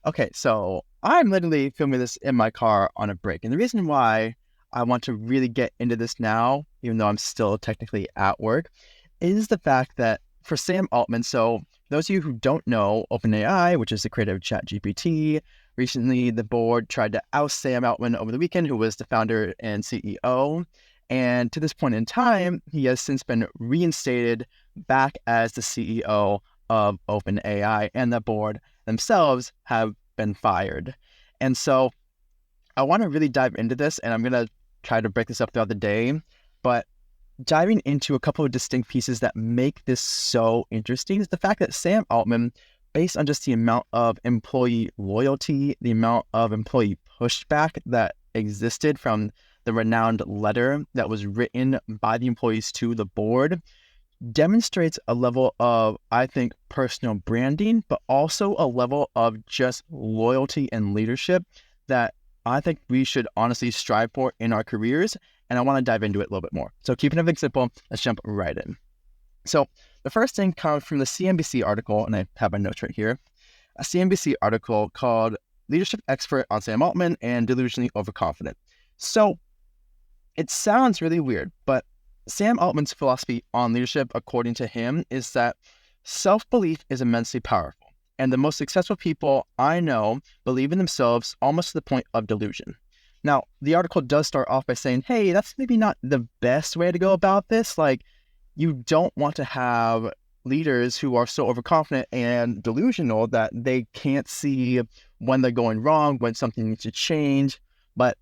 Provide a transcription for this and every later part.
Okay, so I'm literally filming this in my car on a break. And the reason why I want to really get into this now, even though I'm still technically at work, is the fact that for Sam Altman, so those of you who don't know, OpenAI, which is the creator of ChatGPT, recently the board tried to oust Sam Altman over the weekend, who was the founder and CEO. And to this point in time, he has since been reinstated back as the CEO of OpenAI, and the board themselves have been fired. And so I want to really dive into this, and I'm going to try to break this up throughout the day, but diving into a couple of distinct pieces that make this so interesting is the fact that Sam Altman, based on just the amount of employee loyalty, the amount of employee pushback that existed from the renowned letter that was written by the employees to the board, demonstrates a level of, I think, personal branding, but also a level of just loyalty and leadership that I think we should honestly strive for in our careers. And I want to dive into it a little bit more. So keeping everything simple, let's jump right in. So the first thing comes from the CNBC article, and I have my notes right here, a CNBC article called Leadership Expert on Sam Altman and Delusionally Overconfident. So it sounds really weird, but Sam Altman's philosophy on leadership, according to him, is that self-belief is immensely powerful. And the most successful people I know believe in themselves almost to the point of delusion. Now, the article does start off by saying, hey, that's maybe not the best way to go about this. Like, you don't want to have leaders who are so overconfident and delusional that they can't see when they're going wrong, when something needs to change. But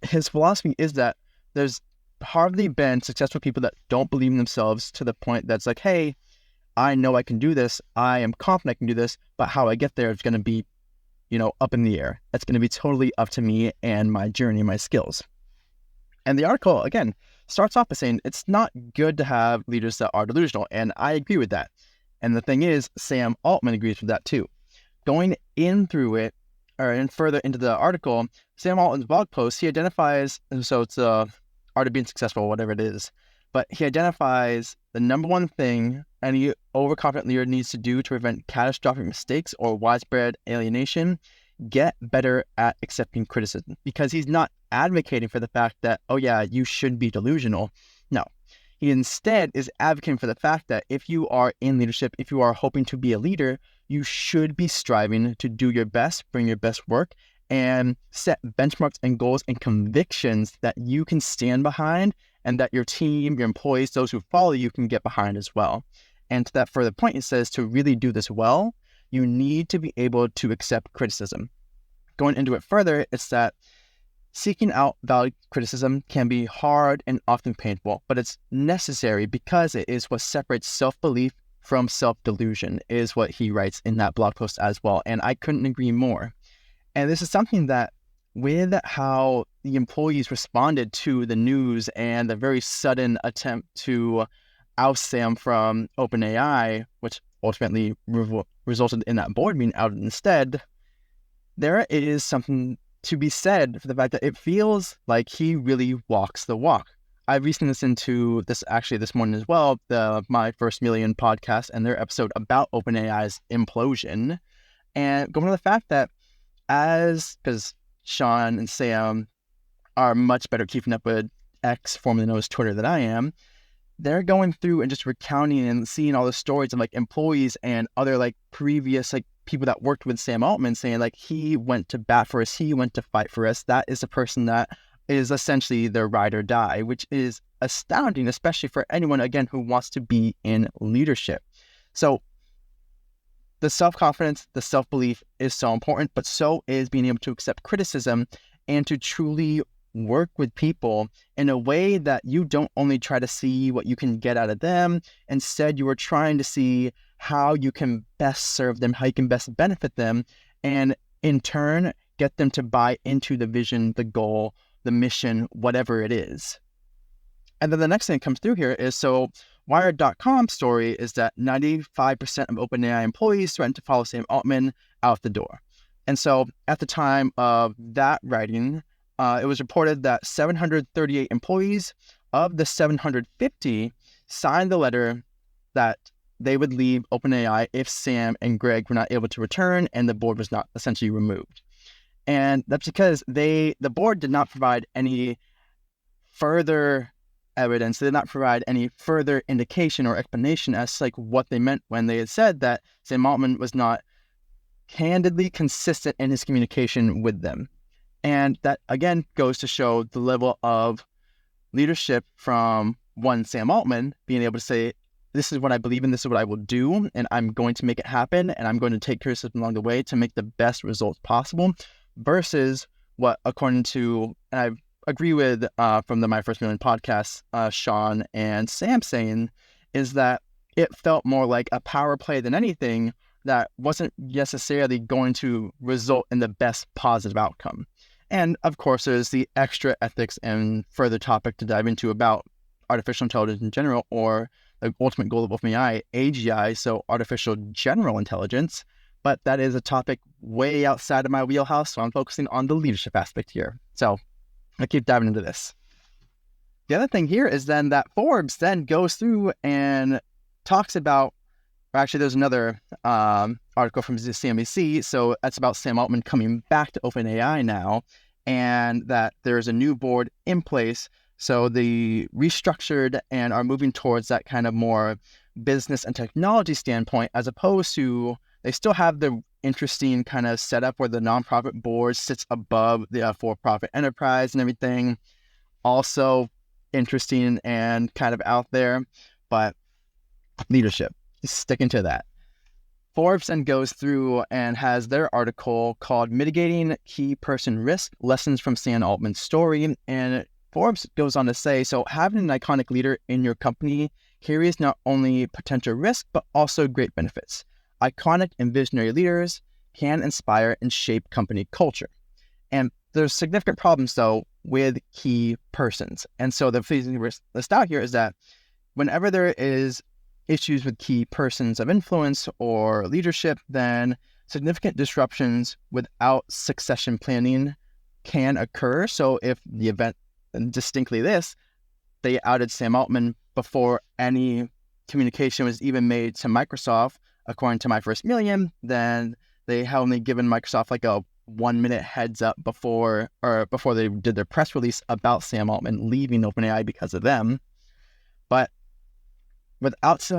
his philosophy is that there's hardly been successful people that don't believe in themselves to the point that's like, hey, I know I can do this. I am confident I can do this, but how I get there is going to be, up in the air. That's going to be totally up to me and my journey, my skills. And the article, again, starts off by saying it's not good to have leaders that are delusional. And I agree with that. And the thing is, Sam Altman agrees with that too. Going in through it, and further into the article, Sam Altman's blog post, he identifies, so it's art of being successful, whatever it is, but he identifies the number one thing any overconfident leader needs to do to prevent catastrophic mistakes or widespread alienation: get better at accepting criticism. Because he's not advocating for the fact that, oh yeah, you should be delusional. No, he instead is advocating for the fact that if you are in leadership, if you are hoping to be a leader, you should be striving to do your best, bring your best work, and set benchmarks and goals and convictions that you can stand behind and that your team, your employees, those who follow you can get behind as well. And to that further point, it says to really do this well, you need to be able to accept criticism. Going into it further, it's that seeking out valid criticism can be hard and often painful, but it's necessary because it is what separates self-belief from self-delusion, is what he writes in that blog post as well. And I couldn't agree more. And this is something that, with how the employees responded to the news and the very sudden attempt to oust Sam from OpenAI, which ultimately resulted in that board being outed instead, there is something to be said for the fact that it feels like he really walks the walk. I recently listened to this actually this morning as well, the My First Million podcast and their episode about OpenAI's implosion, and going to the fact that because Sean and Sam are much better keeping up with X, formerly known as Twitter, than I am, they're going through and just recounting and seeing all the stories of like employees and other like previous like people that worked with Sam Altman saying like, he went to bat for us, he went to fight for us. That is a person that is essentially their ride or die, which is astounding, especially for anyone, again, who wants to be in leadership. So the self-confidence, the self-belief is so important, but so is being able to accept criticism and to truly work with people in a way that you don't only try to see what you can get out of them. Instead, you are trying to see how you can best serve them, how you can best benefit them, and in turn, get them to buy into the vision, the goal, the mission, whatever it is. And then the next thing that comes through here is, so Wired.com's story is that 95% of OpenAI employees threatened to follow Sam Altman out the door. And so at the time of that writing, it was reported that 738 employees of the 750 signed the letter that they would leave OpenAI if Sam and Greg were not able to return and the board was not essentially removed. And that's because the board did not provide any further evidence. They did not provide any further indication or explanation as to like what they meant when they had said that Sam Altman was not candidly consistent in his communication with them. And that again goes to show the level of leadership from one Sam Altman being able to say, this is what I believe in, this is what I will do, and I'm going to make it happen, and I'm going to take criticism along the way to make the best results possible, versus what, according to, and I agree with from the My First Million podcast, Sean and Sam saying, is that it felt more like a power play than anything that wasn't necessarily going to result in the best positive outcome. And of course, there's the extra ethics and further topic to dive into about artificial intelligence in general, or the ultimate goal of OpenAI, AGI, so artificial general intelligence. But that is a topic way outside of my wheelhouse, so I'm focusing on the leadership aspect here. So I keep diving into this. The other thing here is then that Forbes then goes through and talks about, or actually there's another article from CNBC, so that's about Sam Altman coming back to OpenAI now, and that there's a new board in place. So they restructured and are moving towards that kind of more business and technology standpoint, as opposed to, they still have the interesting kind of setup where the nonprofit board sits above the for-profit enterprise and everything. Also interesting and kind of out there, but leadership, sticking to that. Forbes then goes through and has their article called Mitigating Key Person Risk, Lessons from Sam Altman's Story. And Forbes goes on to say, so having an iconic leader in your company carries not only potential risk, but also great benefits. Iconic and visionary leaders can inspire and shape company culture. And there's significant problems, though, with key persons. And so the thing we list out here is that whenever there is issues with key persons of influence or leadership, then significant disruptions without succession planning can occur. So if the event, and distinctly this, they outed Sam Altman before any communication was even made to Microsoft, according to My First Million, then they had only given Microsoft like a 1 minute heads up before they did their press release about Sam Altman leaving OpenAI because of them. But without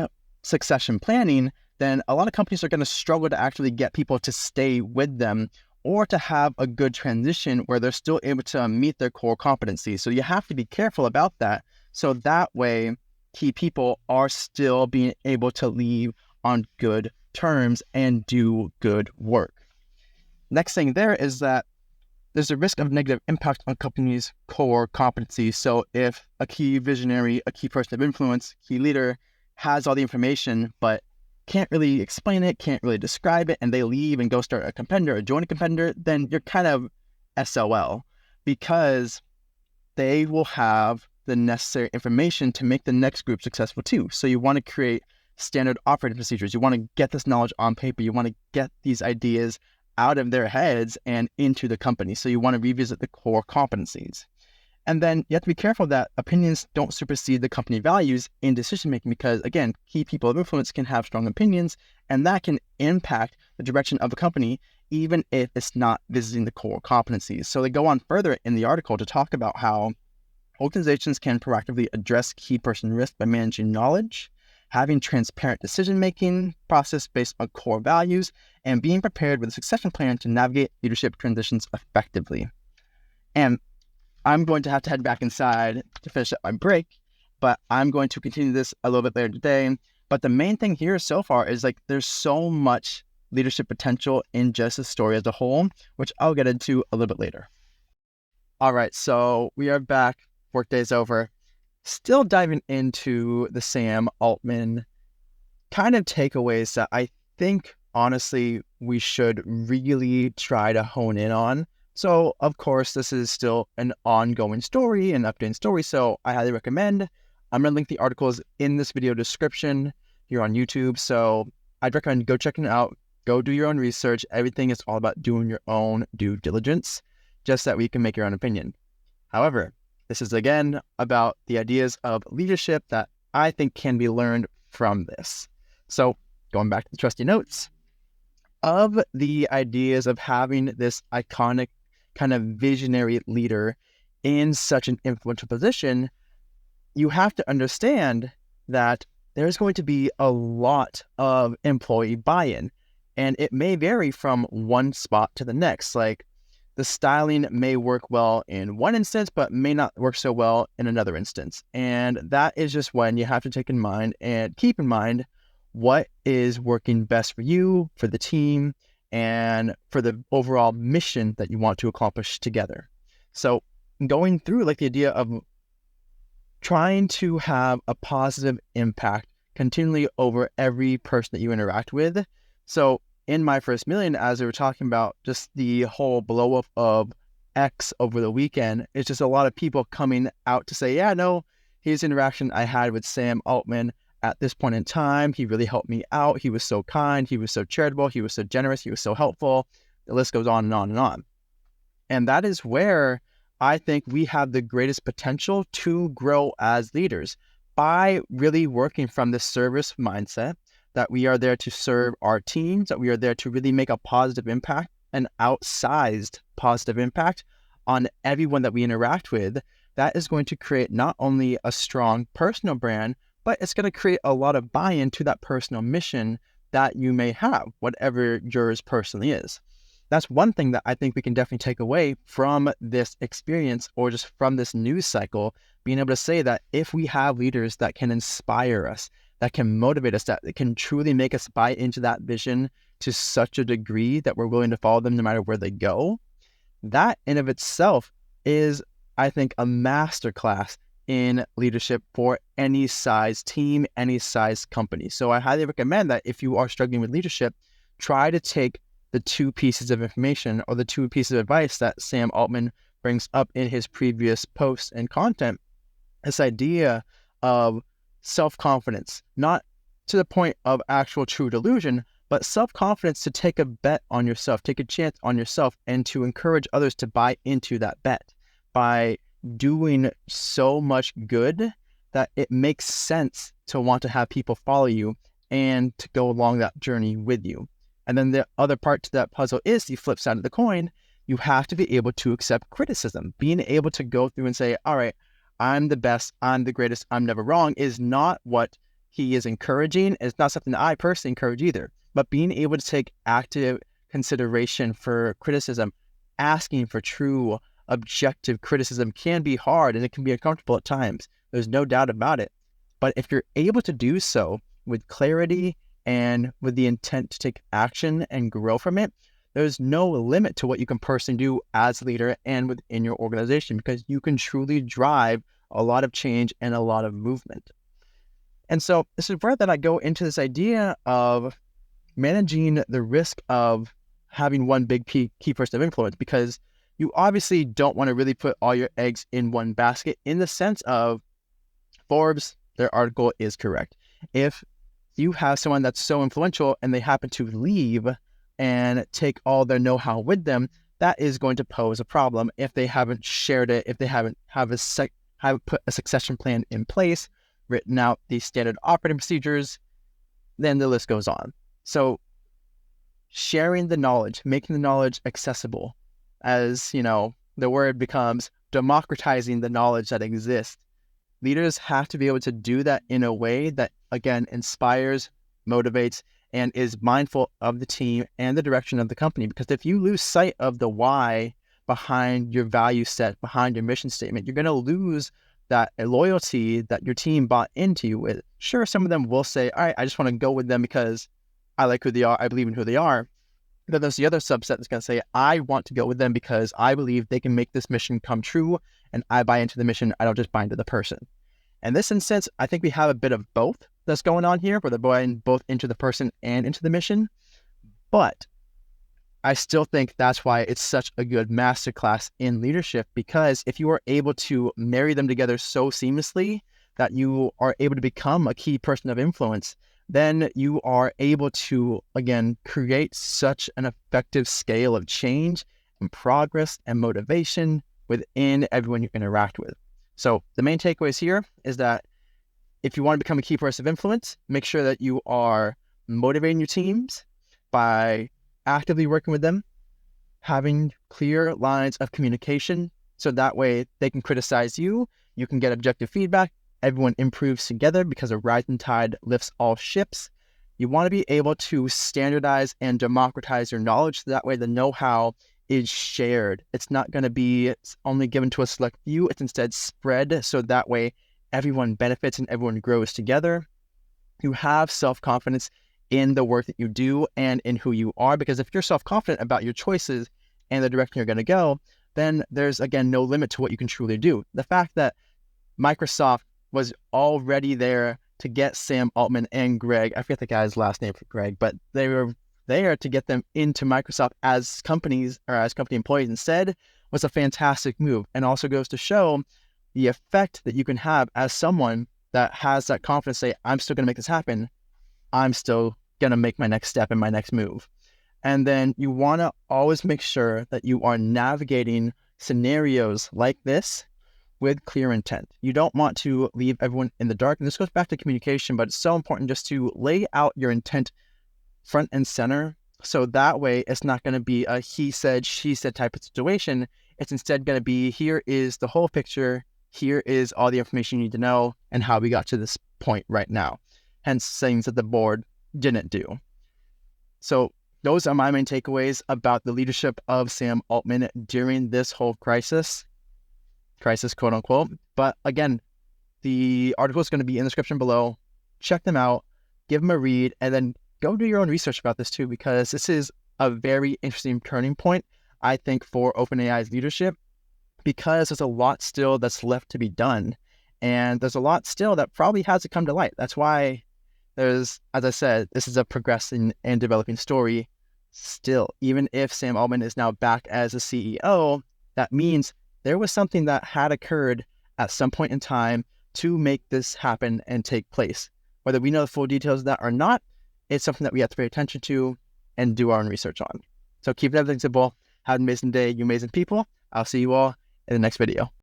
succession planning, then a lot of companies are going to struggle to actually get people to stay with them or to have a good transition where they're still able to meet their core competencies. So you have to be careful about that. So that way, key people are still being able to leave on good terms and do good work. Next thing there is that there's a risk of negative impact on companies' core competencies. So if a key visionary, a key person of influence, key leader has all the information, but can't really explain it, can't really describe it, and they leave and go start a competitor or join a competitor, then you're kind of SOL, because they will have the necessary information to make the next group successful too. So you want to create standard operating procedures. You want to get this knowledge on paper. You want to get these ideas out of their heads and into the company. So you want to revisit the core competencies. And then you have to be careful that opinions don't supersede the company values in decision-making, because again, key people of influence can have strong opinions, and that can impact the direction of a company, even if it's not visiting the core competencies. So they go on further in the article to talk about how organizations can proactively address key person risk by managing knowledge, having transparent decision-making process based on core values, and being prepared with a succession plan to navigate leadership transitions effectively. And I'm going to have to head back inside to finish up my break, but I'm going to continue this a little bit later today. But the main thing here so far is like there's so much leadership potential in just the story as a whole, which I'll get into a little bit later. All right, so we are back. Workday's over. Still diving into the Sam Altman kind of takeaways that I think, honestly, we should really try to hone in on. So, of course, this is still an ongoing story, an updating story, so I highly recommend. I'm going to link the articles in this video description here on YouTube, so I'd recommend go checking it out, go do your own research. Everything is all about doing your own due diligence, just so that we can make your own opinion. However, this is again about the ideas of leadership that I think can be learned from this. So going back to the trusty notes, of the ideas of having this iconic kind of visionary leader in such an influential position, you have to understand that there's going to be a lot of employee buy-in, and it may vary from one spot to the next. Like the styling may work well in one instance, but may not work so well in another instance. And that is just when you have to take in mind and keep in mind what is working best for you, for the team, and for the overall mission that you want to accomplish together. So going through like the idea of trying to have a positive impact continually over every person that you interact with. So in my first million, as we were talking about just the whole blow up of X over the weekend, it's just a lot of people coming out to say, yeah, no, his interaction I had with Sam Altman at this point in time, he really helped me out. He was so kind. He was so charitable. He was so generous. He was so helpful. The list goes on and on and on. And that is where I think we have the greatest potential to grow as leaders by really working from this service mindset that we are there to serve our teams, that we are there to really make a positive impact, an outsized positive impact on everyone that we interact with. That is going to create not only a strong personal brand, but it's going to create a lot of buy-in to that personal mission that you may have, whatever yours personally is. That's one thing that I think we can definitely take away from this experience or just from this news cycle, being able to say that if we have leaders that can inspire us, that can motivate us, that can truly make us buy into that vision to such a degree that we're willing to follow them no matter where they go, that in of itself is, I think, a masterclass in leadership for any size team, any size company. So I highly recommend that if you are struggling with leadership, try to take the two pieces of information or the two pieces of advice that Sam Altman brings up in his previous posts and content. This idea of self-confidence, not to the point of actual true delusion, but self-confidence to take a bet on yourself, take a chance on yourself, and to encourage others to buy into that bet by doing so much good that it makes sense to want to have people follow you and to go along that journey with you. And then the other part to that puzzle is the flip side of the coin. You have to be able to accept criticism. Being able to go through and say, all right, I'm the best, I'm the greatest, I'm never wrong, is not what he is encouraging. It's not something that I personally encourage either. But being able to take active consideration for criticism, asking for true objective criticism can be hard and it can be uncomfortable at times. There's no doubt about it. But if you're able to do so with clarity and with the intent to take action and grow from it, there's no limit to what you can personally do as a leader and within your organization, because you can truly drive a lot of change and a lot of movement. And so this is where that I go into this idea of managing the risk of having one big key person of influence, because you obviously don't want to really put all your eggs in one basket, in the sense of Forbes, their article is correct. If you have someone that's so influential and they happen to leave and take all their know-how with them, that is going to pose a problem if they haven't shared it, if they haven't put a succession plan in place, written out the standard operating procedures, then the list goes on. So sharing the knowledge, making the knowledge accessible, as you know, the word becomes democratizing the knowledge that exists. Leaders have to be able to do that in a way that, again, inspires, motivates, and is mindful of the team and the direction of the company. Because if you lose sight of the why behind your value set, behind your mission statement, you're going to lose that loyalty that your team bought into you with. Sure, some of them will say, all right, I just want to go with them because I like who they are, I believe in who they are. But there's the other subset that's going to say, I want to go with them because I believe they can make this mission come true, and I buy into the mission. I don't just buy into the person. In this instance, I think we have a bit of both that's going on here, where they're buying both into the person and into the mission. But I still think that's why it's such a good masterclass in leadership, because if you are able to marry them together so seamlessly that you are able to become a key person of influence, then you are able to, again, create such an effective scale of change and progress and motivation within everyone you interact with. So the main takeaways here is that if you want to become a key person of influence, make sure that you are motivating your teams, by actively working with them, having clear lines of communication so that way they can criticize you, you can get objective feedback, everyone improves together because a rising tide lifts all ships. You want to be able to standardize and democratize your knowledge so that way the know-how is shared. It's not going to be only given to a select few, it's instead spread so that way everyone benefits and everyone grows together. You have self-confidence in the work that you do and in who you are, because if you're self-confident about your choices and the direction you're going to go, then there's, again, no limit to what you can truly do. The fact that Microsoft was already there to get Sam Altman and Greg, I forget the guy's last name for Greg, but they were there to get them into Microsoft as companies or as company employees instead, was a fantastic move, and also goes to show the effect that you can have as someone that has that confidence, say, I'm still going to make this happen. I'm still going to make my next step and my next move. And then you want to always make sure that you are navigating scenarios like this with clear intent. You don't want to leave everyone in the dark. And this goes back to communication, but it's so important just to lay out your intent front and center. So that way it's not going to be a he said, she said type of situation. It's instead going to be, here is the whole picture. Here is all the information you need to know and how we got to this point right now. Hence things that the board didn't do. So those are my main takeaways about the leadership of Sam Altman during this whole crisis, quote unquote. But again, the article is going to be in the description below. Check them out, give them a read, and then go do your own research about this too, because this is a very interesting turning point, I think, for OpenAI's leadership, because there's a lot still that's left to be done. And there's a lot still that probably hasn't come to light. That's why there's, as I said, this is a progressing and developing story still. Even if Sam Altman is now back as a CEO, that means there was something that had occurred at some point in time to make this happen and take place. Whether we know the full details of that or not, it's something that we have to pay attention to and do our own research on. So keep everything simple. Have an amazing day, you amazing people. I'll see you all in the next video.